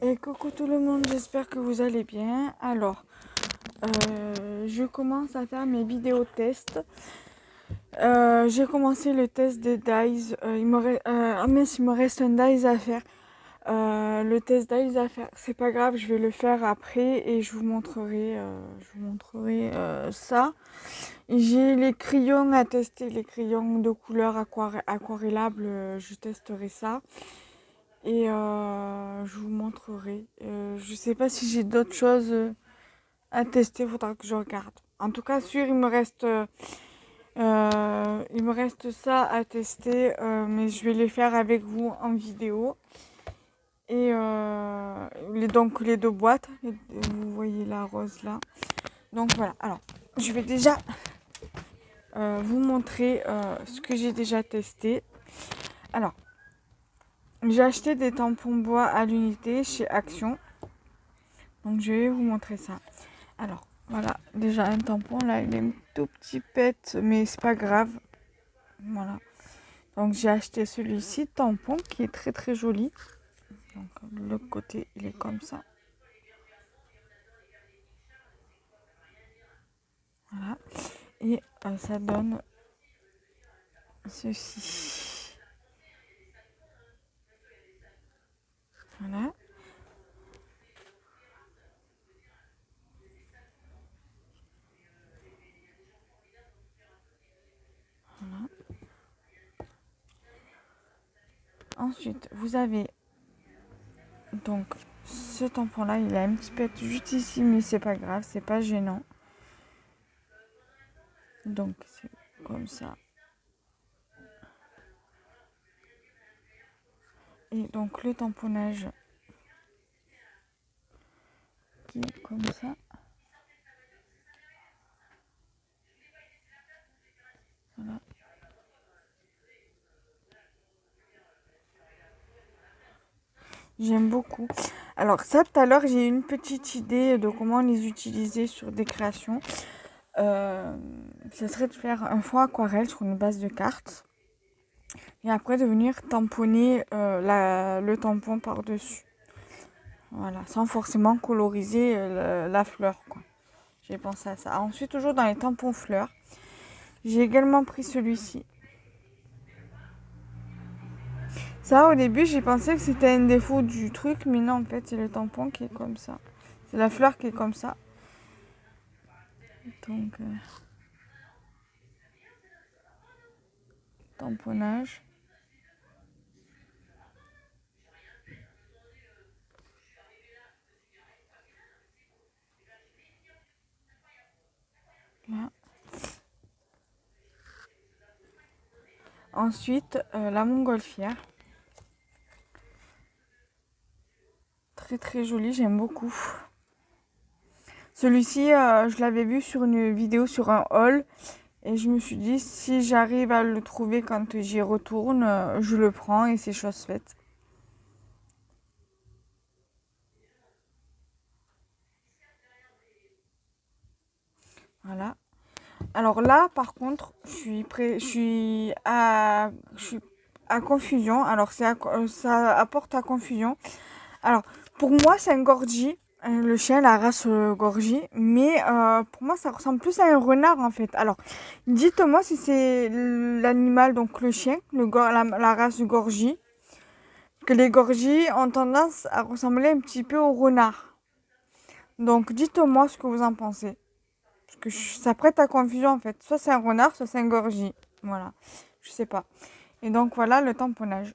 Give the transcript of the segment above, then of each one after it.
Et coucou tout le monde, j'espère que vous allez bien. Alors, je commence à faire mes vidéos tests. J'ai commencé le test des dies. Il me reste un dies à faire. Le test dies à faire, c'est pas grave, je vais le faire après et je vous montrerai ça. J'ai les crayons à tester, les crayons de couleur aquarellables, je testerai ça. Et je vous montrerai. Je sais pas si j'ai d'autres choses à tester, faudra que je regarde. En tout cas, sûr, il me reste ça à tester, mais je vais les faire avec vous en vidéo. Et donc les deux boîtes, vous voyez la rose là. Donc voilà, alors je vais déjà vous montrer ce que j'ai déjà testé. Alors, j'ai acheté des tampons bois à l'unité chez Action. Donc je vais vous montrer ça. Alors voilà, déjà un tampon là, il est un tout petit pète, mais c'est pas grave. Voilà. Donc j'ai acheté celui-ci tampon qui est très très joli. Donc le côté il est comme ça. Voilà. Et ça donne ceci. Voilà. Voilà. Ensuite, vous avez donc ce tampon là, il a un petit pet juste ici, mais c'est pas grave, c'est pas gênant. Donc c'est comme ça. Et donc le tamponnage qui est comme ça. Voilà. J'aime beaucoup. Alors ça, tout à l'heure, j'ai eu une petite idée de comment les utiliser sur des créations. Ce serait de faire un fond aquarelle sur une base de cartes. Et après de venir tamponner le tampon par-dessus. Voilà, sans forcément coloriser la fleur, quoi. J'ai pensé à ça. Ensuite, toujours dans les tampons fleurs, j'ai également pris celui-ci. Ça, au début, j'ai pensé que c'était un défaut du truc, mais non, en fait, c'est le tampon qui est comme ça. C'est la fleur qui est comme ça. Donc, tamponnage. Là. Ensuite, la montgolfière. Très très joli, j'aime beaucoup. Celui-ci, je l'avais vu sur une vidéo sur un haul. Et je me suis dit, si j'arrive à le trouver quand j'y retourne, je le prends et c'est chose faite. Voilà. Alors là, par contre, je suis à confusion. Alors, ça apporte à confusion. Alors, pour moi, c'est un gorgi. Le chien, la race gorgi. Mais pour moi, ça ressemble plus à un renard, en fait. Alors, dites-moi si c'est l'animal, donc le chien, la race du gorgi. Que les gorgis ont tendance à ressembler un petit peu au renard. Donc, dites-moi ce que vous en pensez. Parce que ça prête à confusion en fait. Soit c'est un renard, soit c'est un gorgi. Voilà. Je sais pas. Et donc voilà le tamponnage.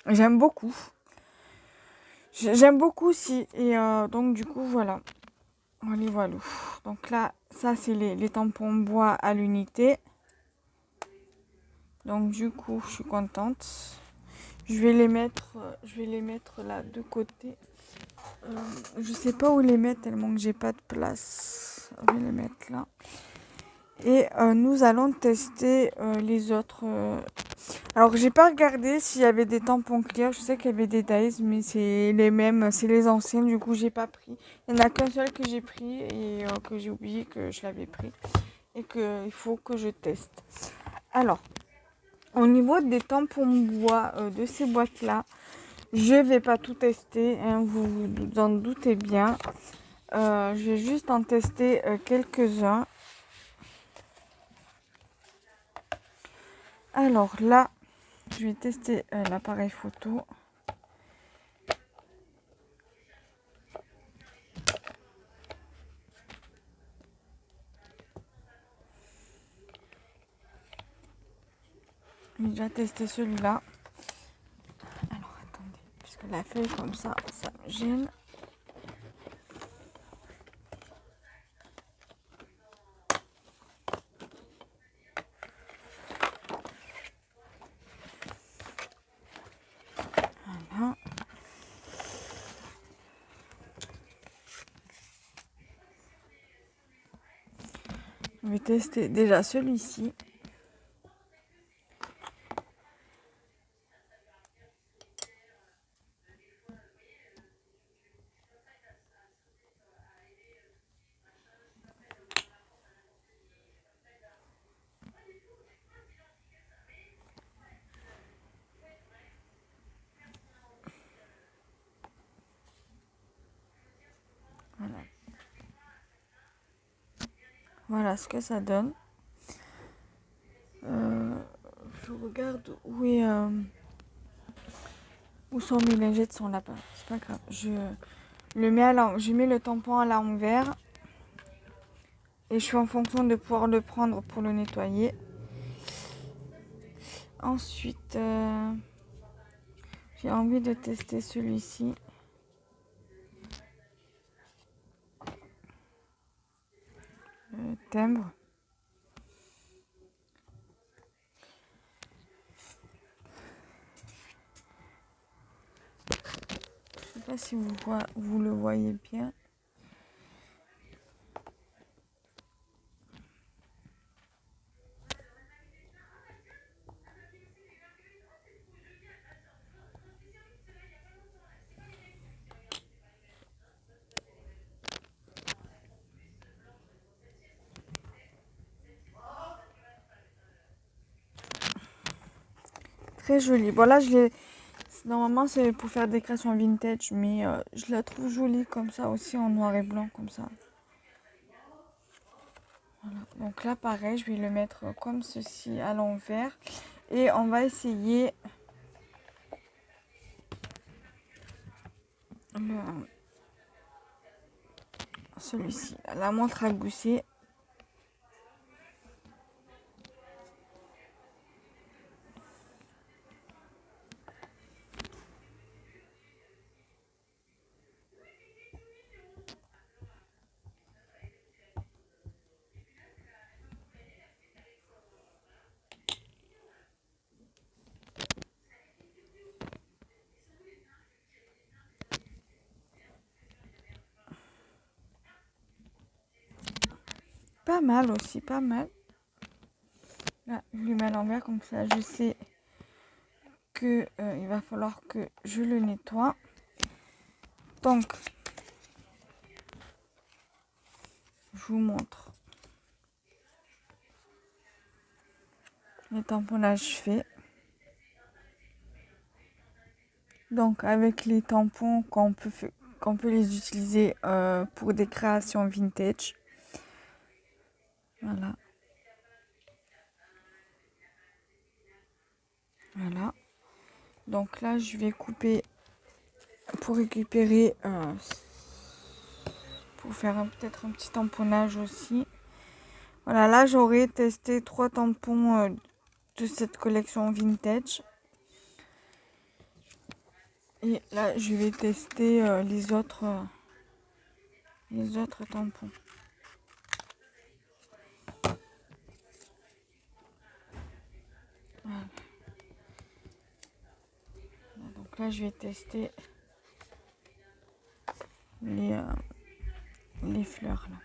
J'aime beaucoup. J'aime beaucoup aussi. Et donc du coup voilà. Voilà. Donc là, ça c'est les tampons bois à l'unité. Donc du coup, je suis contente. Je vais les mettre là de côté. Je sais pas où les mettre tellement que j'ai pas de place. Je vais les mettre là. Et nous allons tester les autres. Alors, j'ai pas regardé s'il y avait des tampons clairs. Je sais qu'il y avait des Dies, mais c'est les mêmes, c'est les anciens. Du coup, j'ai pas pris. Il n'y en a qu'un seul que j'ai pris et que j'ai oublié que je l'avais pris. Et qu'il faut que je teste. Alors, au niveau des tampons bois de ces boîtes-là, Je vais pas tout tester, hein, vous vous en doutez bien. Je vais juste en tester quelques-uns. Alors là, je vais tester l'appareil photo. J'ai déjà testé celui-là. Alors attendez, puisque la feuille comme ça me gêne. Voilà. Je vais tester déjà celui-ci. Voilà. Voilà ce que ça donne. Je regarde où sont mes lingettes sont là-bas. C'est pas grave. Je mets le tampon à l'envers et je fais en fonction de pouvoir le prendre pour le nettoyer. Ensuite, j'ai envie de tester celui-ci. Le timbre. Je sais pas si vous le voyez bien. Très joli. Bon là, normalement c'est pour faire des créations vintage, mais je la trouve jolie comme ça aussi en noir et blanc comme ça. Voilà. Donc là pareil, je vais le mettre comme ceci à l'envers et on va essayer celui-ci, la montre à gousset. Pas mal aussi, pas mal. Là, je le mets à l'envers comme ça, je sais que il va falloir que je le nettoie. Donc, je vous montre les tamponnages faits. Donc, avec les tampons qu'on peut les utiliser pour des créations vintage. Voilà. Voilà. Donc là, je vais couper pour récupérer, pour faire peut-être un petit tamponnage aussi. Voilà, là, j'aurais testé 3 tampons de cette collection vintage. Et là, je vais tester les autres tampons. Voilà. Donc là, je vais tester les fleurs là.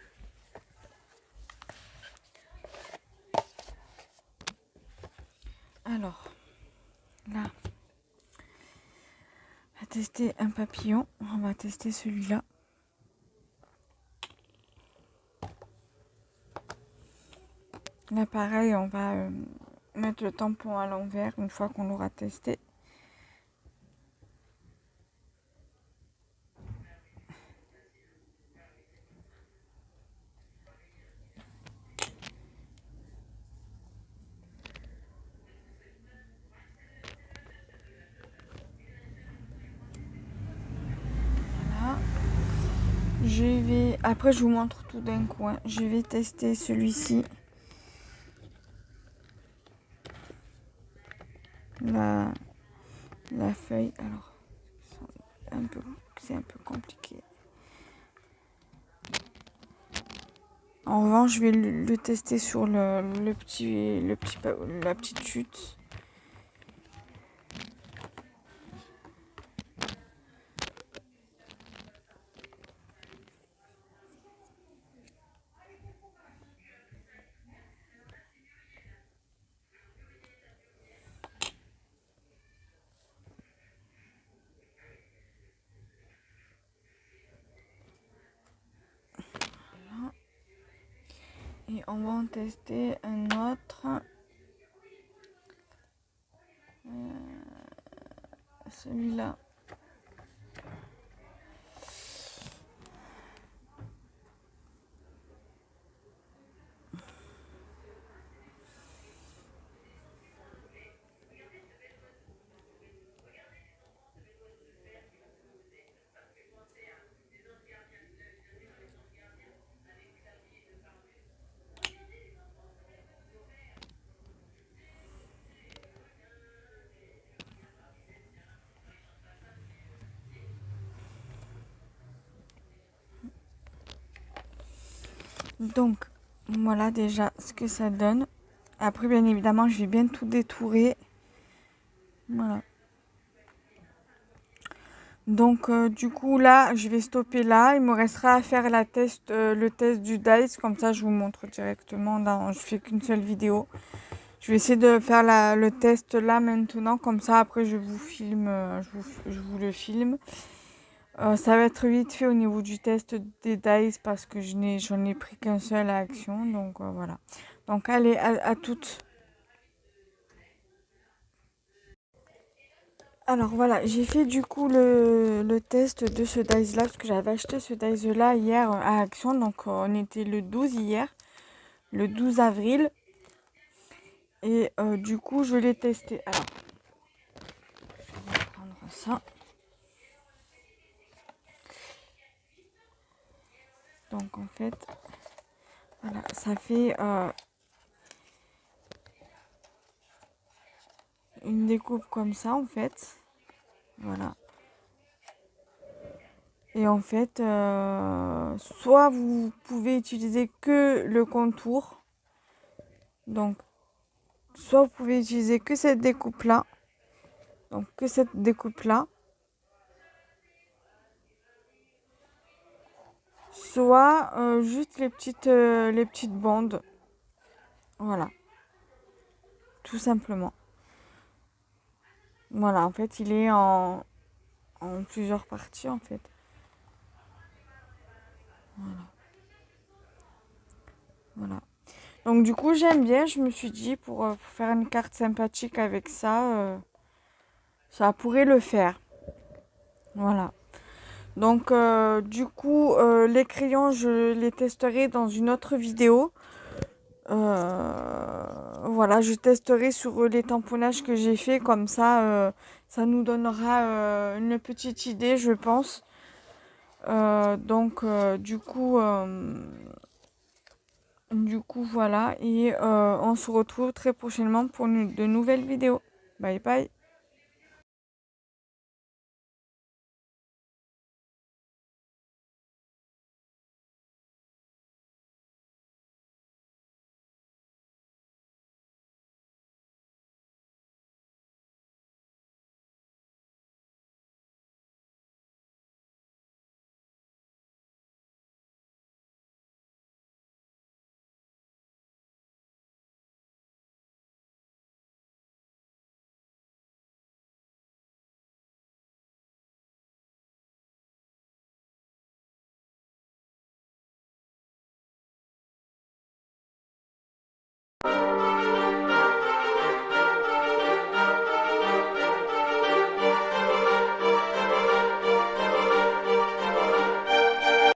Alors, là, on va tester un papillon. On va tester celui-là. Là, pareil, on va mettre le tampon à l'envers une fois qu'on l'aura testé. Après, je vous montre tout d'un coup. Hein. Je vais tester celui-ci. La feuille. Alors, c'est un peu compliqué. En revanche, je vais le tester sur la petite chute. Et on va en tester un autre. Celui-là. Donc, voilà déjà ce que ça donne. Après, bien évidemment, je vais bien tout détourer. Voilà. Donc, du coup, là, je vais stopper là. Il me restera à faire le test du dice. Comme ça, je vous montre directement. Je fais qu'une seule vidéo. Je vais essayer de faire le test là maintenant. Comme ça, après, je vous filme. Je vous le filme. Ça va être vite fait au niveau du test des dice parce que j'en ai pris qu'un seul à action. Donc, voilà. Donc, allez, à toutes. Alors voilà, j'ai fait du coup le test de ce dice là parce que j'avais acheté ce dice là hier à Action. Donc on était le 12 hier, le 12 avril. Et du coup je l'ai testé. Alors, je vais prendre ça. Donc en fait, voilà, ça fait une découpe comme ça en fait. Voilà. Et en fait, soit vous pouvez utiliser que le contour. Donc, soit vous pouvez utiliser que cette découpe-là. Donc, que cette découpe-là. Soit juste les petites bandes. Voilà. Tout simplement. Voilà, en fait, il est en plusieurs parties, en fait. Voilà. Donc, du coup, j'aime bien. Je me suis dit, pour faire une carte sympathique avec ça, ça pourrait le faire. Voilà. Donc, du coup, les crayons, je les testerai dans une autre vidéo. Voilà, je testerai sur les tamponnages que j'ai fait. Comme ça nous donnera une petite idée, je pense. Donc, du coup, voilà. Et on se retrouve très prochainement pour de nouvelles vidéos. Bye bye.